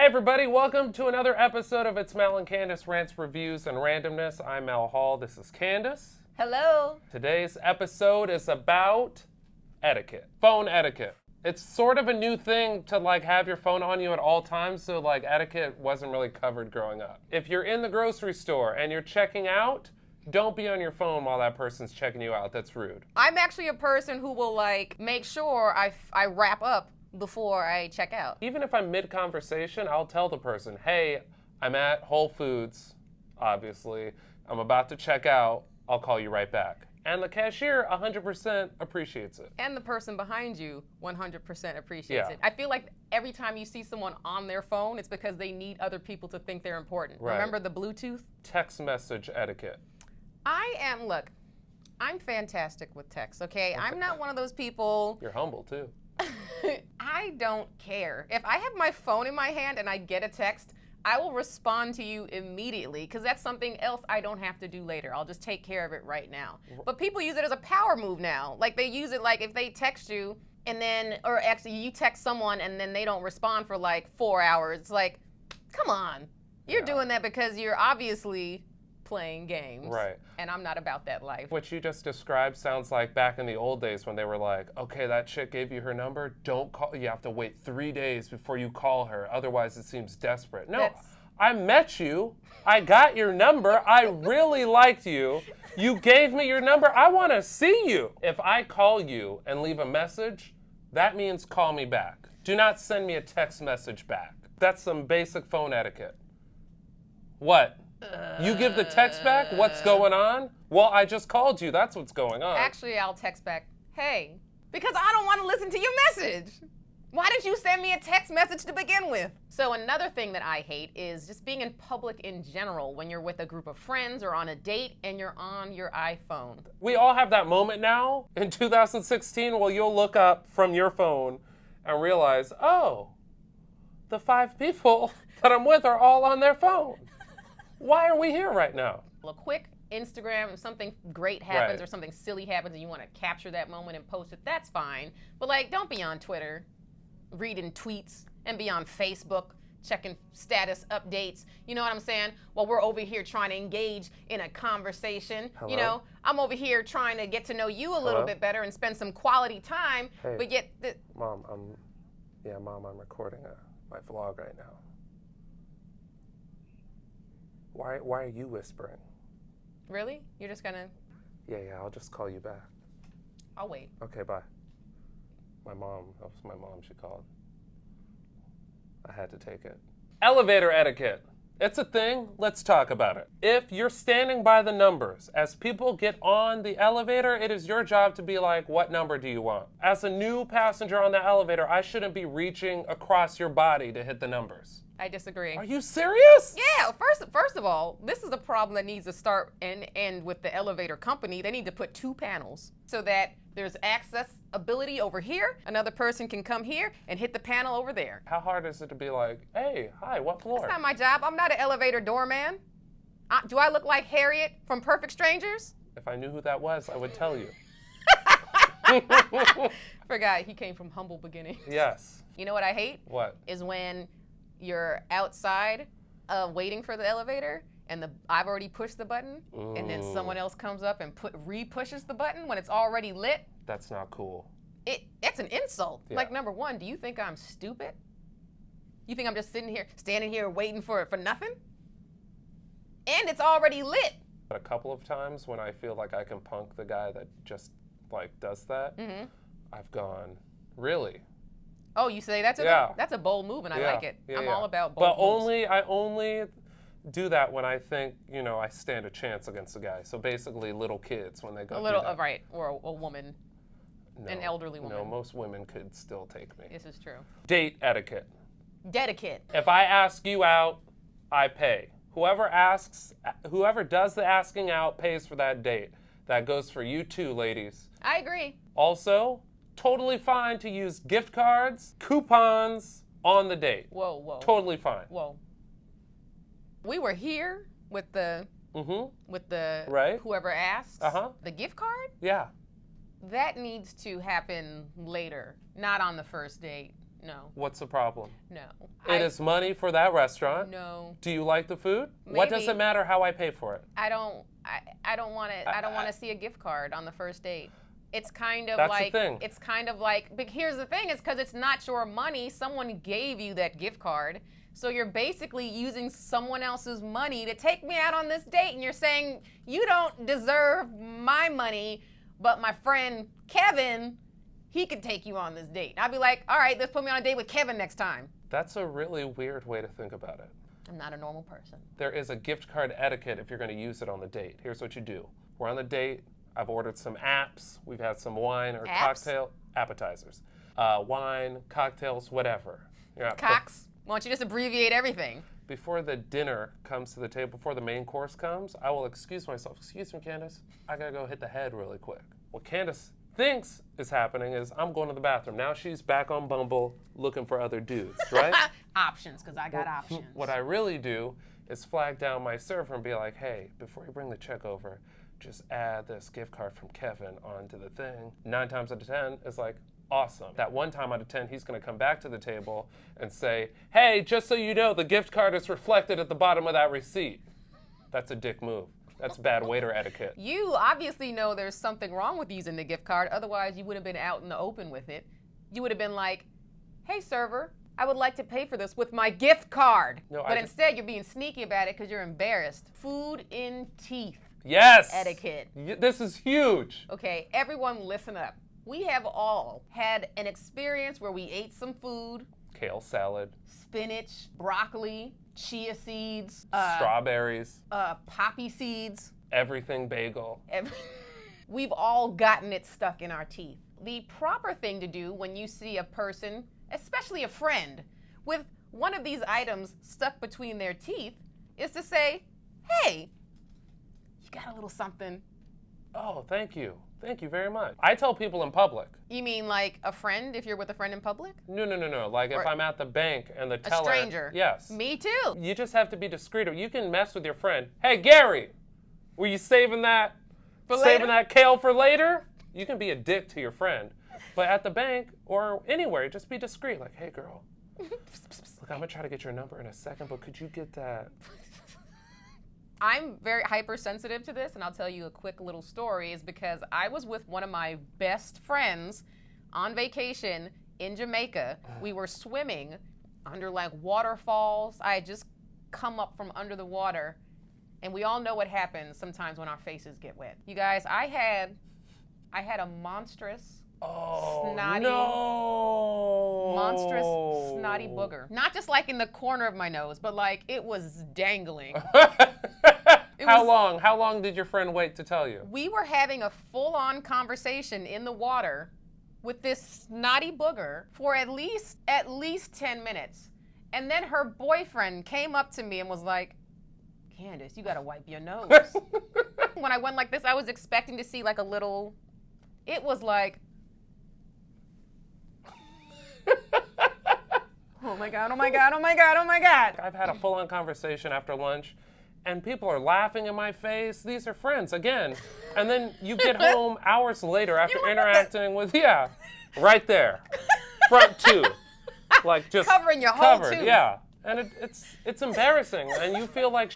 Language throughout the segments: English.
everybody, welcome to another episode of It's Mel and Candice Rants, Reviews, and Randomness. I'm Mel Hall, this is Candice. Hello. Today's episode is about etiquette, phone etiquette. It's sort of a new thing to have your phone on you at all times, so etiquette wasn't really covered growing up. If you're in the grocery store and you're checking out, don't be on your phone while that person's checking you out. That's rude. I'm actually a person who will make sure I wrap up before I check out. Even if I'm mid-conversation, I'll tell the person, hey, I'm at Whole Foods, obviously. I'm about to check out. I'll call you right back. And the cashier 100% appreciates it. And the person behind you 100% appreciates Yeah. it. I feel like every time you see someone on their phone, it's because they need other people to think they're important. Right. Remember the Bluetooth? Text message etiquette. I'm fantastic with text, okay? I'm not one of those people. You're humble, too. I don't care. If I have my phone in my hand and I get a text, I will respond to you immediately because that's something else I don't have to do later. I'll just take care of it right now. But people use it as a power move now. They use it if they text you and then, or actually you text someone and then they don't respond for 4 hours. It's come on. You're doing that because you're obviously playing games. Right. And I'm not about that life. What you just described sounds like back in the old days when they were okay, that chick gave you her number, don't call, you have to wait 3 days before you call her, otherwise it seems desperate. No, I met you, I got your number, I really liked you, you gave me your number, I want to see you. If I call you and leave a message, that means call me back. Do not send me a text message back. That's some basic phone etiquette. What? You give the text back? What's going on? Well, I just called you. That's what's going on. Actually, I'll text back, hey, because I don't want to listen to your message. Why did you send me a text message to begin with? So another thing that I hate is just being in public in general when you're with a group of friends or on a date and you're on your iPhone. We all have that moment now in 2016 where you'll look up from your phone and realize, oh, the 5 people that I'm with are all on their phone. Why are we here right now? A quick Instagram, if something great happens Right. or something silly happens and you want to capture that moment and post it, that's fine. But don't be on Twitter, reading tweets, and be on Facebook, checking status updates. You know what I'm saying? While we're over here trying to engage in a conversation. Hello? You know, I'm over here trying to get to know you a little Hello? bit better and spend some quality time. Hey. But yet, Mom, I'm recording my vlog right now. Why are you whispering? really? You're just gonna, Yeah, I'll just call you back. I'll wait. Okay, bye. That was my mom, she called. I had to take it. Elevator etiquette. It's a thing, let's talk about it. If you're standing by the numbers, as people get on the elevator, it is your job to be what number do you want? As a new passenger on the elevator, I shouldn't be reaching across your body to hit the numbers. I disagree. Are you serious? Yeah, first of all, this is a problem that needs to start and end with the elevator company. They need to put 2 panels so that there's accessibility over here. Another person can come here and hit the panel over there. How hard is it to be hey, hi, what floor? That's not my job. I'm not an elevator doorman. Do I look like Harriet from Perfect Strangers? If I knew who that was, I would tell you. Forgot, he came from humble beginnings. Yes. You know what I hate? What? Is when you're outside waiting for the elevator and I've already pushed the button and then someone else comes up and re-pushes the button when it's already lit. That's not cool. That's an insult. Yeah. Number one, do you think I'm stupid? You think I'm just standing here waiting for nothing? And it's already lit. A couple of times when I feel I can punk the guy that just does that, I've gone, really? Oh, you say that's a bold move, and I like it. I'm all about bold moves. I only do that when I think, I stand a chance against a guy. So basically little kids when they go do that. Right, or a woman, an elderly woman. No, most women could still take me. This is true. Date etiquette. Etiquette. If I ask you out, I pay. Whoever does the asking out pays for that date. That goes for you too, ladies. I agree. Also, totally fine to use gift cards, coupons on the date. Whoa. Totally fine. Whoa. We were here with the right. Whoever asks. The gift card? Yeah. That needs to happen later, not on the first date. No. What's the problem? No. It is money for that restaurant. No. Do you like the food? Maybe. What does it matter how I pay for it? I don't want to. I don't want to see a gift card on the first date. It's kind of That's like. the thing. It's kind of like. But here's the thing: is because it's not your money. Someone gave you that gift card, so you're basically using someone else's money to take me out on this date, and you're saying you don't deserve my money, but my friend Kevin, he could take you on this date. I'd be like, all right, let's put me on a date with Kevin next time. That's a really weird way to think about it. I'm not a normal person. There is a gift card etiquette if you're going to use it on the date. Here's what you do. We're on the date. I've ordered some apps. We've had some wine or cocktail appetizers. Wine, cocktails, whatever. Cox, why don't you just abbreviate everything? Before the dinner comes to the table, before the main course comes, I will excuse myself. Excuse me, Candice. I got to go hit the head really quick. What Candice thinks is happening is I'm going to the bathroom. Now she's back on Bumble looking for other dudes, right? Options, because I got options. What I really do is flag down my server and be like, hey, before you bring the check over, just add this gift card from Kevin onto the thing. 9 times out of 10, it's like, awesome. That 1 time out of 10, he's going to come back to the table and say, hey, just so you know, the gift card is reflected at the bottom of that receipt. That's a dick move. That's bad waiter etiquette. You obviously know there's something wrong with using the gift card. Otherwise, you would have been out in the open with it. You would have been like, hey, server, I would like to pay for this with my gift card. No, but instead, you're being sneaky about it because you're embarrassed. Food in teeth. Yes. Etiquette. This is huge. Okay, everyone listen up. We have all had an experience where we ate some food. Kale salad. Spinach, broccoli, chia seeds. Strawberries. Poppy seeds. Everything bagel. We've all gotten it stuck in our teeth. The proper thing to do when you see a person, especially a friend, with one of these items stuck between their teeth is to say, hey, you got a little something. Oh, thank you. Thank you very much. I tell people in public. You mean like a friend if you're with a friend in public? No. Like if I'm at the bank and the teller. A stranger. Yes. Me too. You just have to be discreet. You can mess with your friend. Hey, Gary, were you saving that kale for later? You can be a dick to your friend. But at the bank or anywhere, just be discreet. Like, hey, girl, look, I'm going to try to get your number in a second, but could you get that? I'm very hypersensitive to this, and I'll tell you a quick little story, is because I was with one of my best friends on vacation in Jamaica. We were swimming under like waterfalls. I had just come up from under the water, and we all know what happens sometimes when our faces get wet. You guys, I had a monstrous, snotty booger. Not just like in the corner of my nose, but like it was dangling. How long did your friend wait to tell you? We were having a full-on conversation in the water with this snotty booger for at least 10 minutes. And then her boyfriend came up to me and was like, Candice, you gotta wipe your nose. When I went like this, I was expecting to see like a little, it was like, oh my God, oh my God, oh my God, oh my God. I've had a full-on conversation after lunch, and people are laughing in my face. These are friends, again. And then you get home hours later after interacting with, right there, front two. Like just covering your whole tooth. Yeah. And it's embarrassing, and you feel like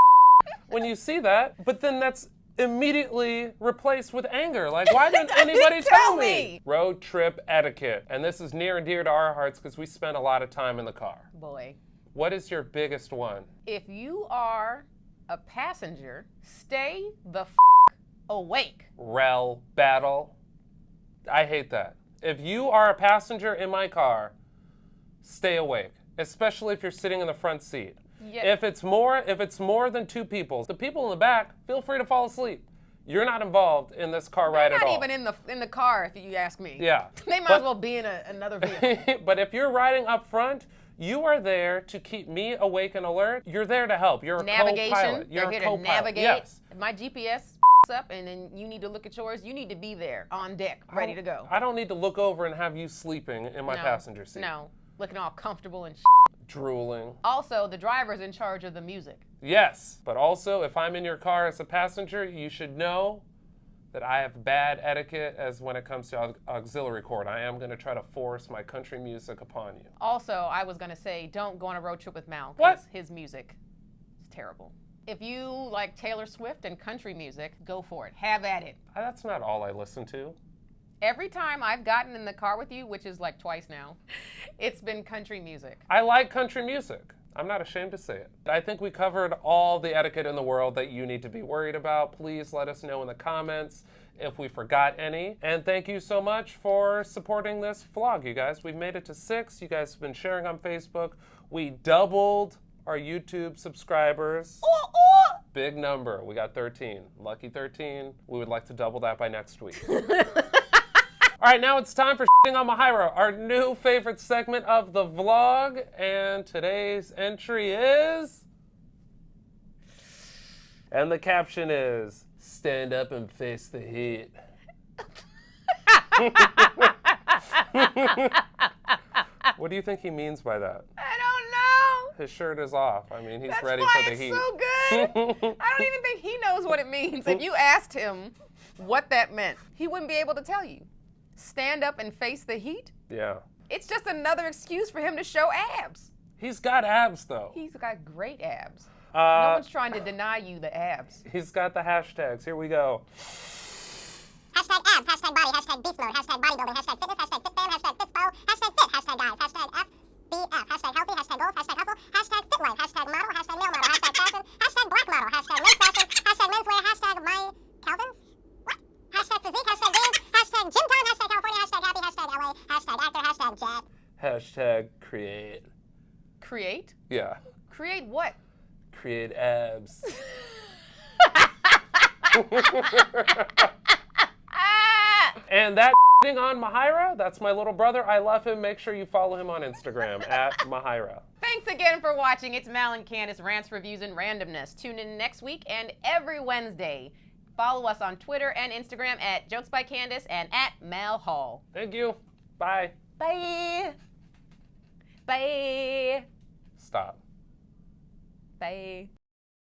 when you see that, but then that's immediately replaced with anger. Like, why didn't anybody tell me? Road trip etiquette. And this is near and dear to our hearts because we spend a lot of time in the car. Boy. What is your biggest one? If you are a passenger, stay the awake. Rel battle. I hate that. If you are a passenger in my car, stay awake, especially if you're sitting in the front seat. Yeah. If it's more than 2 people, the people in the back, feel free to fall asleep. You're not involved in this car ride at all. Not even in the car, if you ask me. Yeah. They might as well be in another vehicle. But if you're riding up front, you are there to keep me awake and alert. You're there to help. You're a co-pilot. You're here a co-pilot. to navigate. Yes. If my GPS up and then you need to look at yours, you need to be there on deck, ready to go. I don't need to look over and have you sleeping in my passenger seat. No. Looking all comfortable and drooling. Also, the driver's in charge of the music. Yes, but also if I'm in your car as a passenger, you should know that I have bad etiquette as when it comes to auxiliary cord. I am going to try to force my country music upon you. Also, I was going to say, don't go on a road trip with Mal. What? His music is terrible. If you like Taylor Swift and country music, go for it. Have at it. That's not all I listen to. Every time I've gotten in the car with you, which is like twice now, it's been country music. I like country music. I'm not ashamed to say it. I think we covered all the etiquette in the world that you need to be worried about. Please let us know in the comments if we forgot any. And thank you so much for supporting this vlog, you guys. We've made it to 6. You guys have been sharing on Facebook. We doubled our YouTube subscribers. Big number. We got 13. Lucky 13. We would like to double that by next week. All right, now it's time for Shitting on Myra, our new favorite segment of the vlog. And today's entry is... And the caption is, stand up and face the heat. What do you think he means by that? I don't know. His shirt is off. I mean, he's That's ready why for the heat. It's so good. I don't even think he knows what it means. If you asked him what that meant, he wouldn't be able to tell you. Stand up and face the heat? Yeah. It's just another excuse for him to show abs. He's got abs, though. He's got great abs. No one's trying to deny you the abs. He's got the hashtags. Here we go. Hashtag abs, hashtag body, hashtag beast mode, hashtag bodybuilding, hashtag fitness, hashtag fitfam, hashtag fitspo, hashtag fit, hashtag guys, hashtag FBF, hashtag healthy, hashtag goals, hashtag hustle, hashtag fit life, hashtag model, hashtag male model, hashtag fashion, hashtag black model, hashtag men's fashion, hashtag menswear, hashtag my Calvins, what? Hashtag physique, hashtag games, hashtag gym time, hashtag California, hashtag happy, hashtag LA, hashtag actor, hashtag jet. Hashtag create. Create? Yeah. Create what? Create abs. And that on Myra, that's my little brother. I love him. Make sure you follow him on Instagram at Myra. Thanks again for watching. It's Mal and Candice, Rants, Reviews, and Randomness. Tune in next week and every Wednesday. Follow us on Twitter and Instagram at Jokes by Candice and at Mal Hall. Thank you. Bye. Bye. Bye. Stop. Bye.